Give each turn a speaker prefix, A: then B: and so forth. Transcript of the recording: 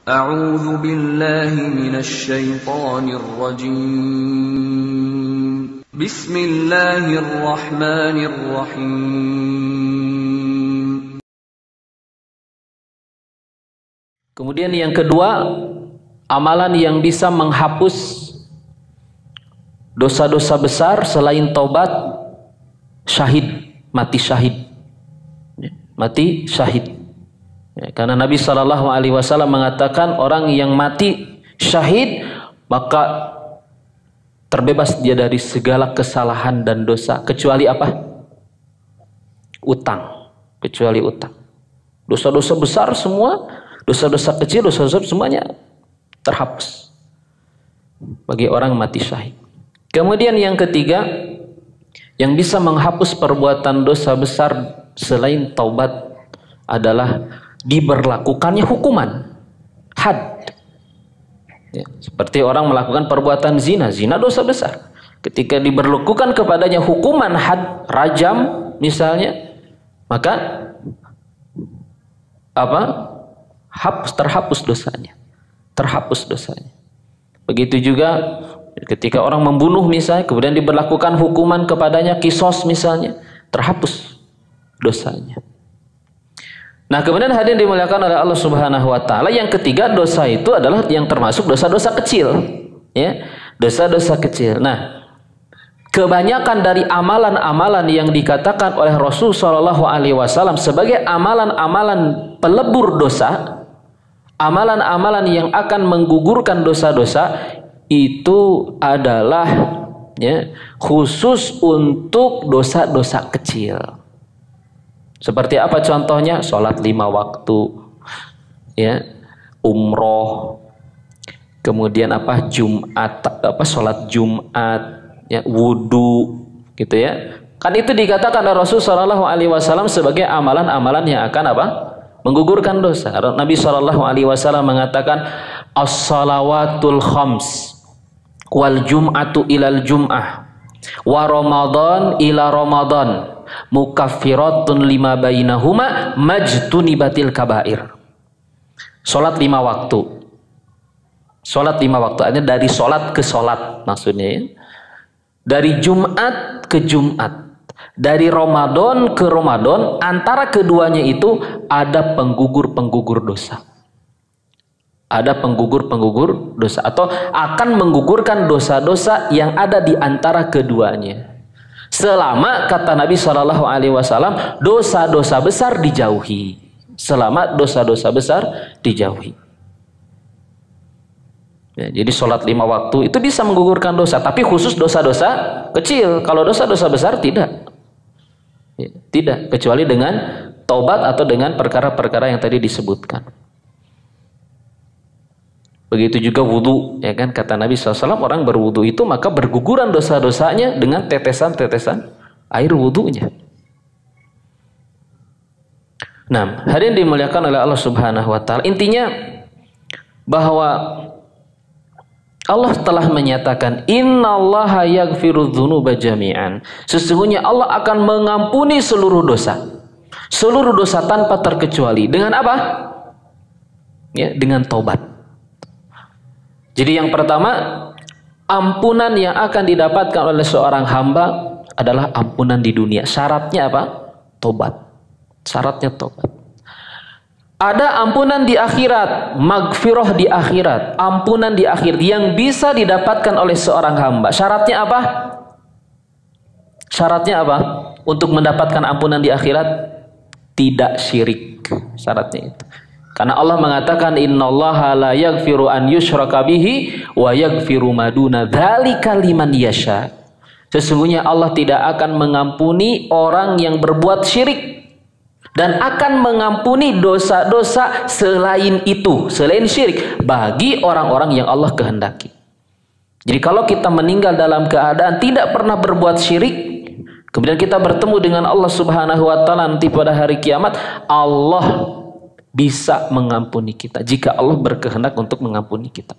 A: أعوذ بالله من الشيطان الرجيم بسم الله الرحمن الرحيم.
B: Kemudian yang kedua, amalan yang bisa menghapus dosa-dosa besar selain taubat, syahid, mati syahid. Mati syahid. Karena Nabi SAW mengatakan orang yang mati syahid maka terbebas dia dari segala kesalahan dan dosa kecuali apa? Utang. Kecuali utang. Dosa-dosa besar semua, dosa-dosa kecil, dosa-dosa semuanya terhapus bagi orang mati syahid. Kemudian yang ketiga, yang bisa menghapus perbuatan dosa besar selain taubat adalah diberlakukannya hukuman had. Ya, seperti orang melakukan perbuatan zina, zina dosa besar. Ketika diberlakukan kepadanya hukuman had, rajam misalnya, maka terhapus dosanya. Terhapus dosanya. Begitu juga ketika orang membunuh misalnya, kemudian diberlakukan hukuman kepadanya kisos misalnya, terhapus dosanya. Nah, kemudian hadirin dimuliakan oleh Allah Subhanahu wa taala, yang ketiga dosa itu adalah yang termasuk dosa-dosa kecil, ya. Dosa-dosa kecil. Nah, kebanyakan dari amalan-amalan yang dikatakan oleh Rasul sallallahu alaihi wasallam sebagai amalan-amalan pelebur dosa, amalan-amalan yang akan menggugurkan dosa-dosa itu adalah ya, khusus untuk dosa-dosa kecil. Seperti apa contohnya? Sholat 5 waktu, ya, umroh, kemudian sholat Jumat, ya, wudu, gitu ya. Kan itu dikatakan oleh Rasul Shallallahu Alaihi Wasallam sebagai amalan-amalan yang akan menggugurkan dosa. Nabi Shallallahu Alaihi Wasallam mengatakan as-salawatul khams wal jum'atu ilal jum'ah wa ramadan ila ramadan mukaffiratun lima bainahuma majtunibatil kabair. Salat 5 waktu. Salat 5 waktu artinya dari salat ke salat maksudnya ya. Dari Jumat ke Jumat. Dari Ramadan ke Ramadan, antara keduanya itu ada penggugur-penggugur dosa. Ada penggugur-penggugur dosa atau akan menggugurkan dosa-dosa yang ada di antara keduanya. Selama kata Nabi Shallallahu Alaihi Wasallam dosa-dosa besar dijauhi. Selama dosa-dosa besar dijauhi. Ya, jadi sholat 5 waktu itu bisa menggugurkan dosa, tapi khusus dosa-dosa kecil. Kalau dosa-dosa besar tidak. Ya, tidak, kecuali dengan taubat atau dengan perkara-perkara yang tadi disebutkan. Begitu juga wudu, ya kan, kata Nabi SAW, orang berwudu itu maka berguguran dosa-dosanya dengan tetesan-tetesan air wudunya. Nah, hadirin dimuliakan oleh Allah Subhanahu wa taala, intinya bahwa Allah telah menyatakan innallaha yaghfiru dzunuba jami'an. Sesungguhnya Allah akan mengampuni seluruh dosa. Seluruh dosa tanpa terkecuali. Dengan apa? Ya, dengan taubat. Jadi yang pertama, ampunan yang akan didapatkan oleh seorang hamba adalah ampunan di dunia. Syaratnya apa? Tobat. Syaratnya tobat. Ada ampunan di akhirat, magfirah di akhirat, ampunan di akhirat yang bisa didapatkan oleh seorang hamba. Syaratnya apa? Syaratnya apa? Untuk mendapatkan ampunan di akhirat, tidak syirik. Syaratnya itu. Karena Allah mengatakan innallaha la yaghfiru an yushraka bihi wa yaghfiru ma duna dzalika liman yasha. Sesungguhnya Allah tidak akan mengampuni orang yang berbuat syirik dan akan mengampuni dosa-dosa selain itu, selain syirik bagi orang-orang yang Allah kehendaki. Jadi kalau kita meninggal dalam keadaan tidak pernah berbuat syirik, kemudian kita bertemu dengan Allah Subhanahu wa taala nanti pada hari kiamat, Allah bisa mengampuni kita jika Allah berkehendak untuk mengampuni kita.